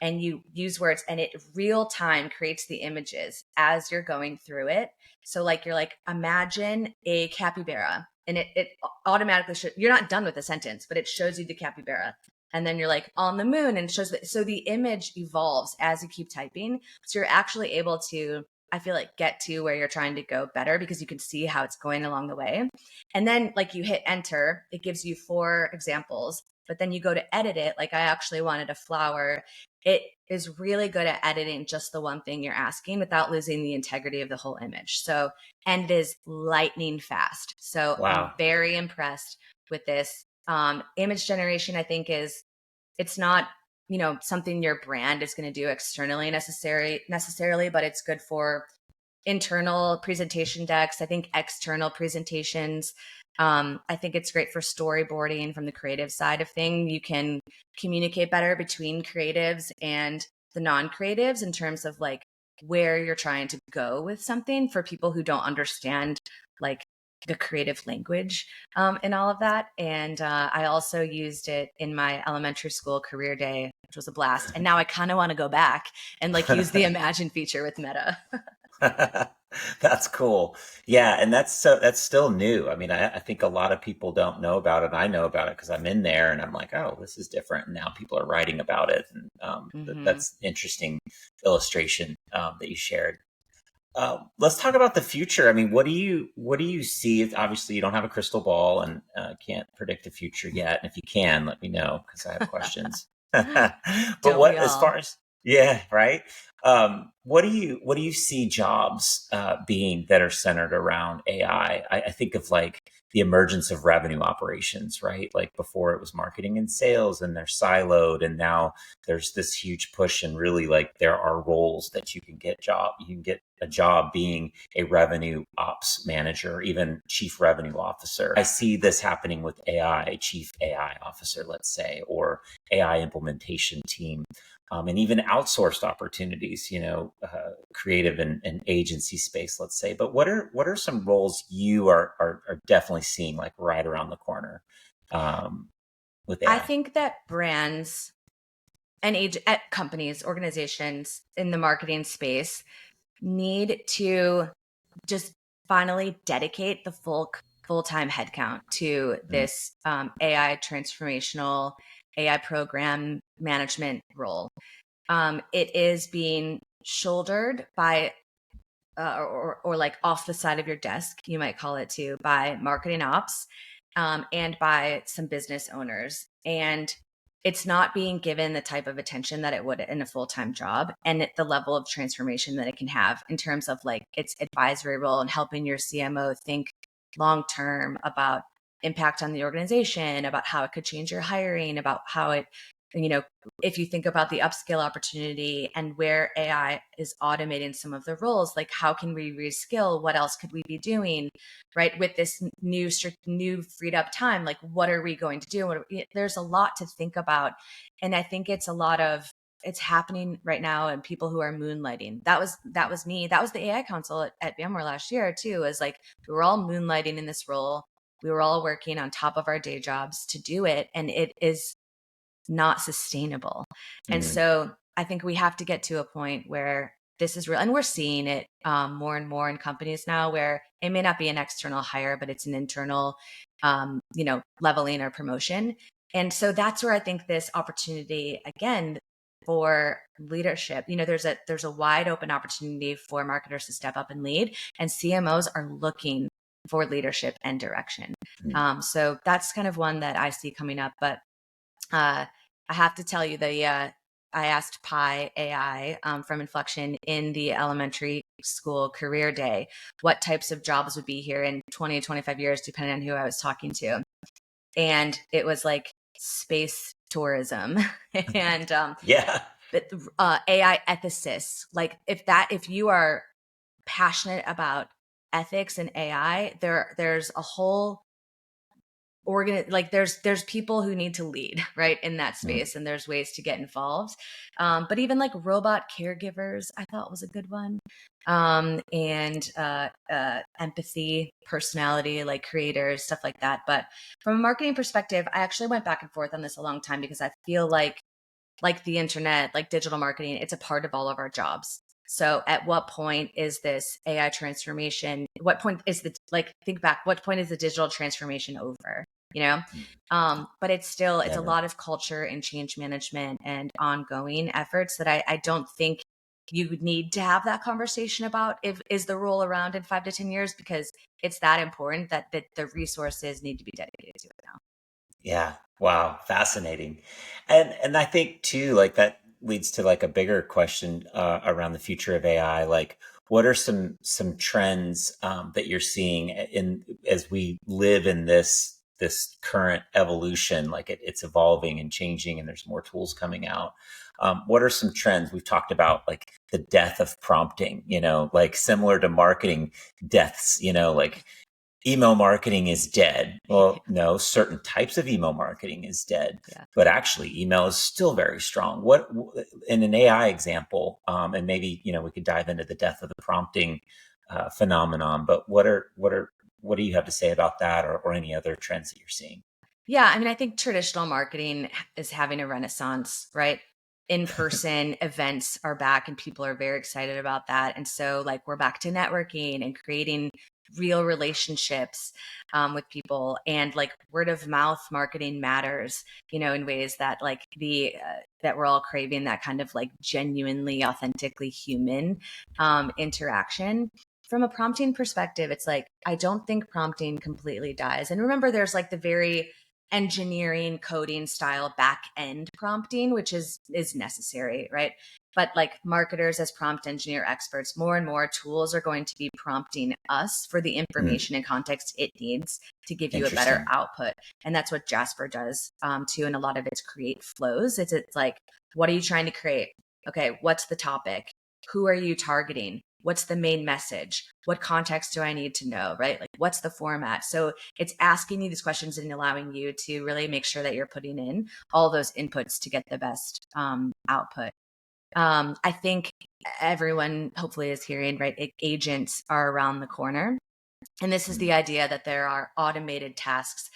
And you use words, and it real time creates the images as you're going through it. So like you're like, imagine a capybara, and it automatically you're not done with the sentence, but it shows you the capybara. And then you're like on the moon, and it shows that. So the image evolves as you keep typing. So you're actually able to, I feel like, get to where you're trying to go better because you can see how it's going along the way. And then like you hit enter, it gives you 4 examples, but then you go to edit it. Like I actually wanted a flower. It is really good at editing just the one thing you're asking without losing the integrity of the whole image. So, and it is lightning fast. So Wow. I'm very impressed with this. Image generation, I think it's not, something your brand is going to do externally necessarily, but it's good for internal presentation decks. I think external presentations, I think it's great for storyboarding from the creative side of thing. You can communicate better between creatives and the non-creatives in terms of like where you're trying to go with something for people who don't understand like the creative language and all of that. And I also used it in my elementary school career day, which was a blast. And now I kind of want to go back and like use the imagine feature with Meta. That's cool. Yeah, and that's still new. I mean, I think a lot of people don't know about it. I know about it because I'm in there, and I'm like, oh, this is different. And now people are writing about it, and Hmm. that's interesting illustration that you shared. Let's talk about the future. I mean, what do you see? Obviously, you don't have a crystal ball and can't predict the future yet. And if you can, let me know because I have questions. But Don't we as all? far as yeah, right. What do you see jobs being that are centered around AI? I think of like the emergence of revenue operations, right? Like before it was marketing and sales, and they're siloed, and now there's this huge push, and really like there are roles that you can get a job being a revenue ops manager, or even chief revenue officer. I see this happening with AI, chief AI officer, let's say, or AI implementation team. And even outsourced opportunities, creative and agency space, let's say. But what are some roles you are definitely seeing like right around the corner um, with I AI? think that brands and at companies, organizations in the marketing space need to just finally dedicate the full-time headcount to Mm, this AI transformational AI program management role. It is being shouldered by or like off the side of your desk, you might call it too, by marketing ops and by some business owners. And it's not being given the type of attention that it would in a full-time job and at the level of transformation that it can have in terms of like its advisory role and helping your CMO think long term about impact on the organization, about how it could change your hiring, about how it, you know, if you think about the upskill opportunity and where AI is automating some of the roles, like how can we reskill? What else could we be doing, right? With this new freed up time, like what are we going to do? There's a lot to think about, and I think it's happening right now, and people who are moonlighting. That was me. That was the AI Council at VMware last year too. Is like we were all moonlighting in this role. We were all working on top of our day jobs to do it, and it is not sustainable. And mm, so I think we have to get to a point where this is real. And we're seeing it more and more in companies now where it may not be an external hire, but it's an internal, leveling or promotion. And so that's where I think this opportunity, again, for leadership, there's a wide open opportunity for marketers to step up and lead, and CMOs are looking for leadership and direction. mm. So that's kind of one that I see coming up. But uh, I have to tell you, I asked Pi AI from Inflection in the elementary school career day what types of jobs would be here in 20 to 25 years, depending on who I was talking to. And it was like space tourism and Yeah. AI ethicists. Like if you are passionate about ethics and AI, there's a whole like there's people who need to lead right in that Mm, space, and there's ways to get involved, but even like robot caregivers I thought was a good one, and empathy, personality, like creators, stuff like that. But from a marketing perspective, I actually went back and forth on this a long time because I feel like the internet, like digital marketing, it's a part of all of our jobs. So at what point is this AI transformation? What point is think back, what point is the digital transformation over? You know? mm. But it's a Yeah. lot of culture and change management and ongoing efforts that I don't think you need to have that conversation about if is the role around in 5 to 10 years, because it's that important that the resources need to be dedicated to it now. Yeah. Wow. Fascinating. And I think too, like that leads to like a bigger question around the future of AI. Like, what are some trends that you're seeing in as we live in this current evolution? Like it's evolving and changing, and there's more tools coming out. What are some trends we've talked about? Like the death of prompting. Like similar to marketing deaths. Like email marketing is dead. Well, no, certain types of email marketing is dead, Yeah. but actually email is still very strong. What in an AI example, and maybe we could dive into the death of the prompting phenomenon. But what do you have to say about that, or any other trends that you're seeing? Yeah, I mean, I think traditional marketing is having a renaissance, right? in-person events are back and people are very excited about that. And so like we're back to networking and creating real relationships with people, and like word of mouth marketing matters, in ways that like that we're all craving, that kind of like genuinely, authentically human interaction. From a prompting perspective, it's like, I don't think prompting completely dies. And remember, there's like the very engineering coding style back end prompting, which is necessary, right? But like marketers as prompt engineer experts, more and more tools are going to be prompting us for the information and context it needs to give you a better output. And that's what Jasper does too in a lot of its create flows. It's like, what are you trying to create? Okay, what's the topic? Who are you targeting? What's the main message? What context do I need to know, right? Like, what's the format? So it's asking you these questions and allowing you to really make sure that you're putting in all those inputs to get the best output. I think everyone hopefully is hearing, right? Agents are around the corner. And this is the idea that there are automated tasks.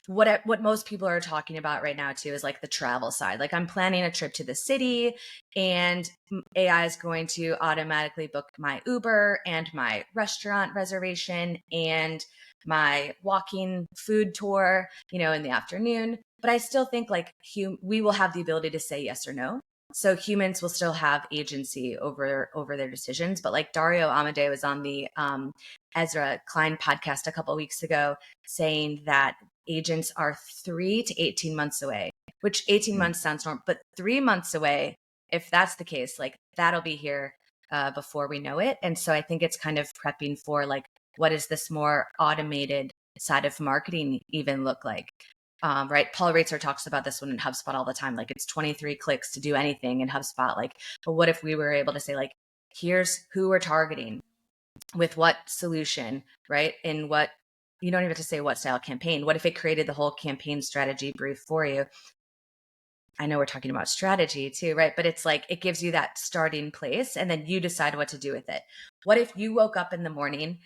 What most people are talking about right now too is like the travel side. Like, I'm planning a trip to the city and AI is going to automatically book my Uber and my restaurant reservation and my walking food tour, in the afternoon. But I still think like we will have the ability to say yes or no. So humans will still have agency over their decisions. But like Dario Amodei was on the Ezra Klein podcast a couple of weeks ago saying that agents are 3 to 18 months away, which 18 months sounds normal, but 3 months away, if that's the case, like that'll be here before we know it. And so I think it's kind of prepping for like, what does this more automated side of marketing even look like? Right. Paul Raetzer talks about this one in HubSpot all the time. Like, it's 23 clicks to do anything in HubSpot. Like, but what if we were able to say like, here's who we're targeting with what solution, right? In what, you don't even have to say what style campaign. What if it created the whole campaign strategy brief for you? I know we're talking about strategy too, right? But it's like, it gives you that starting place and then you decide what to do with it. What if you woke up in the morning?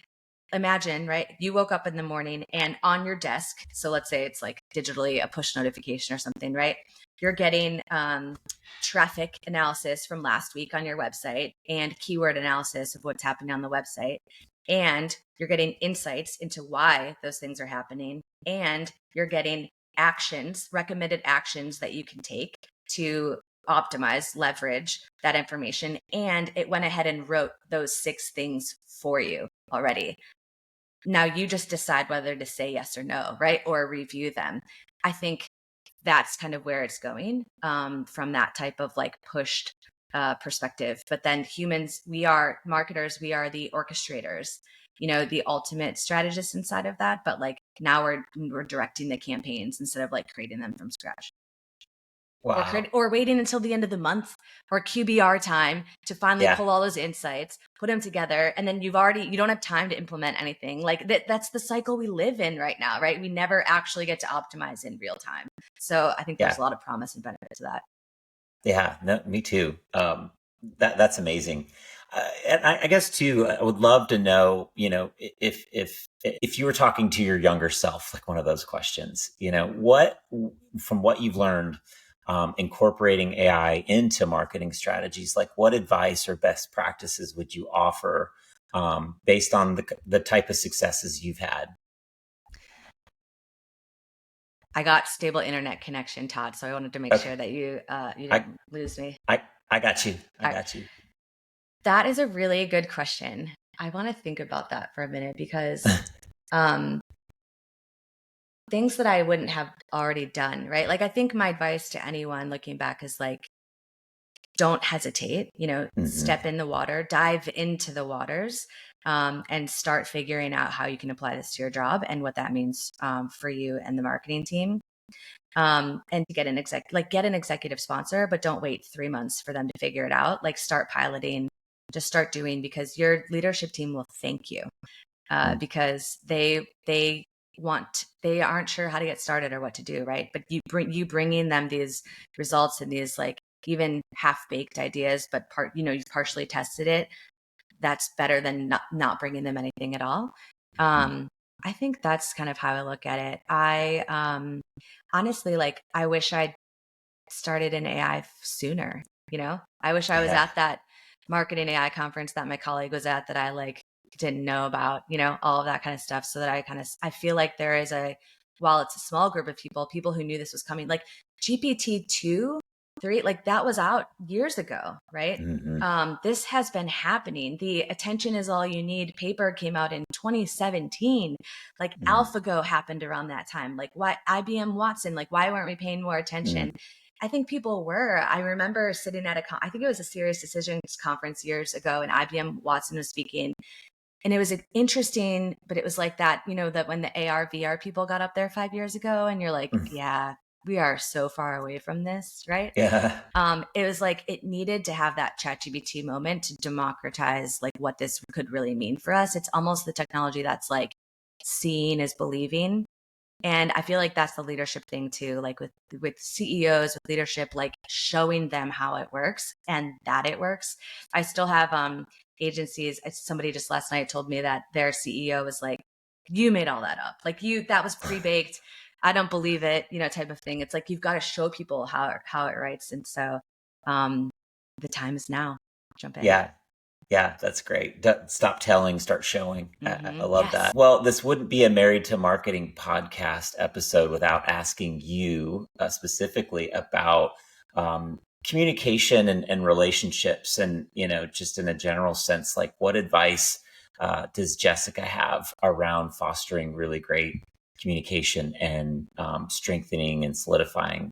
Imagine, right? You woke up in the morning and on your desk, so let's say it's like digitally a push notification or something, right? You're getting traffic analysis from last week on your website and keyword analysis of what's happening on the website. And you're getting insights into why those things are happening. And you're getting actions, recommended actions that you can take to optimize, leverage that information. And it went ahead and wrote those 6 things for you already. Now you just decide whether to say yes or no, right? Or review them. I think that's kind of where it's going from that type of like pushed perspective. But then humans, we are marketers, we are the orchestrators, the ultimate strategists inside of that. But like now we're directing the campaigns instead of like creating them from scratch. Wow. Or waiting until the end of the month or QBR time to finally pull all those insights, put them together, and then you don't have time to implement anything. Like that's the cycle we live in right now, right? We never actually get to optimize in real time. So I think there's a lot of promise and benefit to that. Yeah, no, me too. That's amazing. And I guess too, I would love to know, if you were talking to your younger self, like one of those questions, what from what you've learned, incorporating AI into marketing strategies, like what advice or best practices would you offer based on the type of successes you've had? I got stable internet connection, Todd, so I wanted to make sure that you didn't lose me. I got you. I got you. That is a really good question. I want to think about that for a minute because things that I wouldn't have already done, right? Like, I think my advice to anyone looking back is like, don't hesitate, step in the water, dive into the waters, and start figuring out how you can apply this to your job and what that means for you and the marketing team. And to get an executive sponsor, but don't wait 3 months for them to figure it out. Like, start piloting, just start doing, because your leadership team will thank you because they aren't sure how to get started or what to do, right? But you bringing them these results and these like even half-baked ideas, but you've partially tested it. That's better than not bringing them anything at all. I think that's kind of how I look at it. I honestly, like, I wish I'd started in AI sooner. I wish I was Yeah. at that marketing AI conference that my colleague was at that I like didn't know about, all of that kind of stuff. So that I feel like there is while it's a small group of people who knew this was coming, like GPT-2, 3, like that was out years ago, right? Mm-hmm. This has been happening. The attention is all you need paper came out in 2017. Like AlphaGo happened around that time. Like why IBM Watson, like why weren't we paying more attention? I think people were. I remember sitting at I think it was a Serious Decisions conference years ago, and IBM Watson was speaking. And it was interesting, but it was like that, that when the AR, VR people got up there 5 years ago, and you're like, yeah, we are so far away from this, right? Yeah. It was like it needed to have that ChatGPT moment to democratize like what this could really mean for us. It's almost the technology that's like seeing is believing. And I feel like that's the leadership thing too, like with CEOs, with leadership, like showing them how it works and that it works. I still have agencies. Somebody just last night told me that their CEO was like, you made all that up. Like that was pre-baked. I don't believe it, type of thing. It's like you've got to show people how it writes. And so the time is now. Jump in. Yeah. Yeah, that's great. Stop telling, start showing. I love Yes. that. Well, this wouldn't be a Married to Marketing podcast episode without asking you specifically about communication and relationships, and just in a general sense, like what advice does Jessica have around fostering really great communication and strengthening and solidifying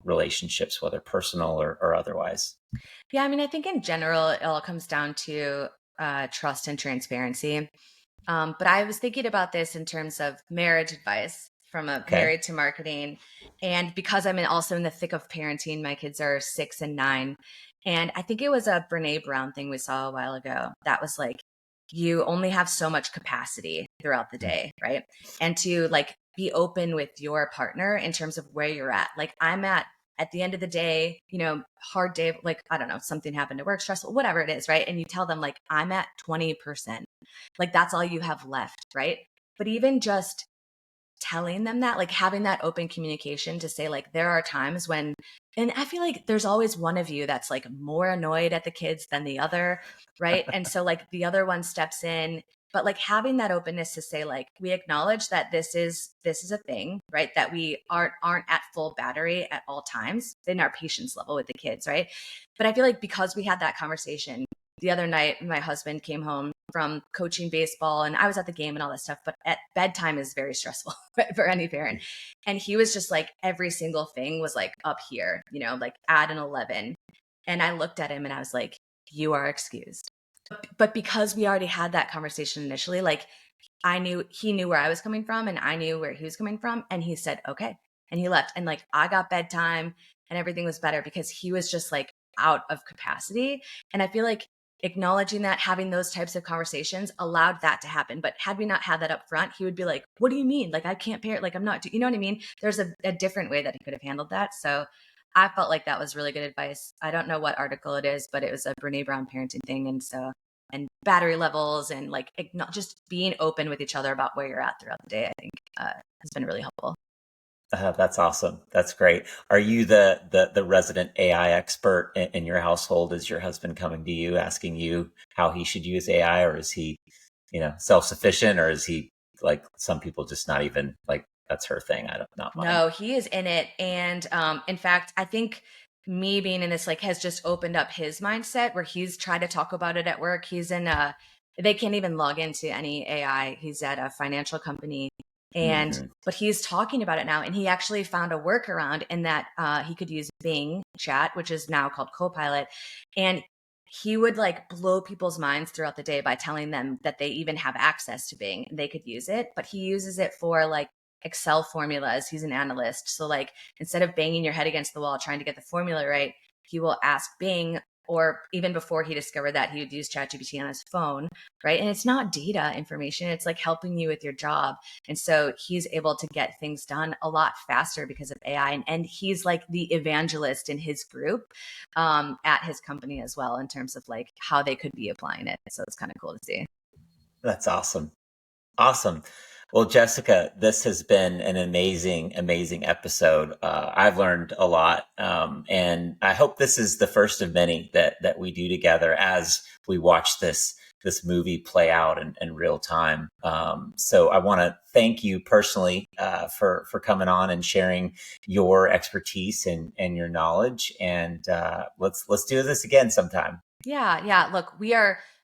relationships, whether personal or otherwise? Yeah, I mean, I think in general, it all comes down to trust and transparency. But I was thinking about this in terms of marriage advice from a Okay. married to marketing. And because I'm also in the thick of parenting, my kids are 6 and 9. And I think it was a Brene Brown thing we saw a while ago that was like, you only have so much capacity throughout the day, right? And to like be open with your partner in terms of where you're at. Like I'm at the end of the day, hard day, like, I don't know, something happened at work, stressful, whatever it is, right? And you tell them like, I'm at 20%. Like that's all you have left, right? But even just telling them that, like having that open communication to say like, there are times when, and I feel like there's always one of you that's like more annoyed at the kids than the other, right? And so like the other one steps in, but like having that openness to say like, we acknowledge that this is a thing, right? That we aren't at full battery at all times in our patience level with the kids, right? But I feel like because we had that conversation the other night, my husband came home from coaching baseball and I was at the game and all that stuff, but at bedtime is very stressful for any parent. And he was just like, every single thing was like up here, like at an 11. And I looked at him and I was like, you are excused. But because we already had that conversation initially, like he knew where I was coming from and I knew where he was coming from. And he said, okay. And he left. And like, I got bedtime and everything was better because he was just like out of capacity. And I feel like acknowledging that, having those types of conversations allowed that to happen. But had we not had that up front, he would be like, what do you mean? Like, I can't parent, like I'm not, you know what I mean? There's a different way that he could have handled that. So I felt like that was really good advice. I don't know what article it is, but it was a Brene Brown parenting thing. And so, and battery levels and like just being open with each other about where you're at throughout the day, I think has been really helpful. That's awesome. That's great. Are you the resident AI expert in your household? Is your husband coming to you asking you how he should use AI, or is he, self-sufficient, or is he like some people just not even like that's her thing? Not mine. No, he is in it, and in fact, I think me being in this like has just opened up his mindset where he's tried to talk about it at work. He's in they can't even log into any AI. He's at a financial company. And but he's talking about it now, and he actually found a workaround in that he could use Bing Chat, which is now called Copilot, and he would like blow people's minds throughout the day by telling them that they even have access to Bing and they could use it. But he uses it for like Excel formulas. He's an analyst, so like instead of banging your head against the wall trying to get the formula right, he will ask Bing. Or even before he discovered that, he would use ChatGPT on his phone, right? And it's not data information. It's like helping you with your job. And so he's able to get things done a lot faster because of AI. And he's like the evangelist in his group at his company as well in terms of like how they could be applying it. So it's kind of cool to see. That's awesome. Awesome. Well, Jessica, this has been an amazing, amazing episode. I've learned a lot, and I hope this is the first of many that we do together as we watch this movie play out in real time. So I want to thank you personally for coming on and sharing your expertise and your knowledge. And let's do this again sometime. Yeah. Look,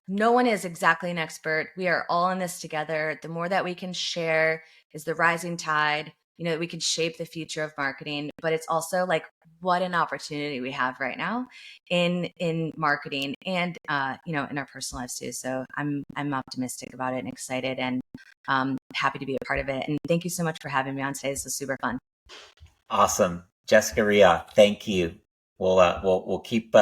no one is exactly an expert. We are all in this together. The more that we can share is the rising tide, that we can shape the future of marketing. But it's also like, what an opportunity we have right now in marketing and, in our personal lives too. So I'm optimistic about it and excited and happy to be a part of it. And thank you so much for having me on today. This was super fun. Awesome. Jessica Ria, thank you. We'll keep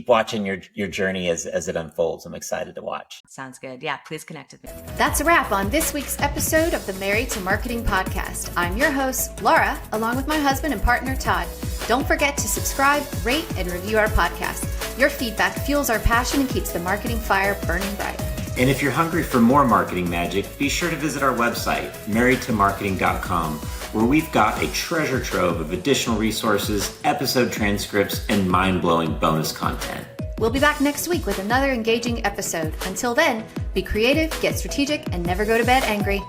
watching your journey as it unfolds. I'm excited to watch. Sounds good. Yeah, please connect with me. That's a wrap on this week's episode of the Married to Marketing podcast. I'm your host, Laura, along with my husband and partner, Todd. Don't forget to subscribe, rate, and review our podcast. Your feedback fuels our passion and keeps the marketing fire burning bright. And if you're hungry for more marketing magic, be sure to visit our website, marriedtomarketing.com, where we've got a treasure trove of additional resources, episode transcripts, and mind-blowing bonus content. We'll be back next week with another engaging episode. Until then, be creative, get strategic, and never go to bed angry.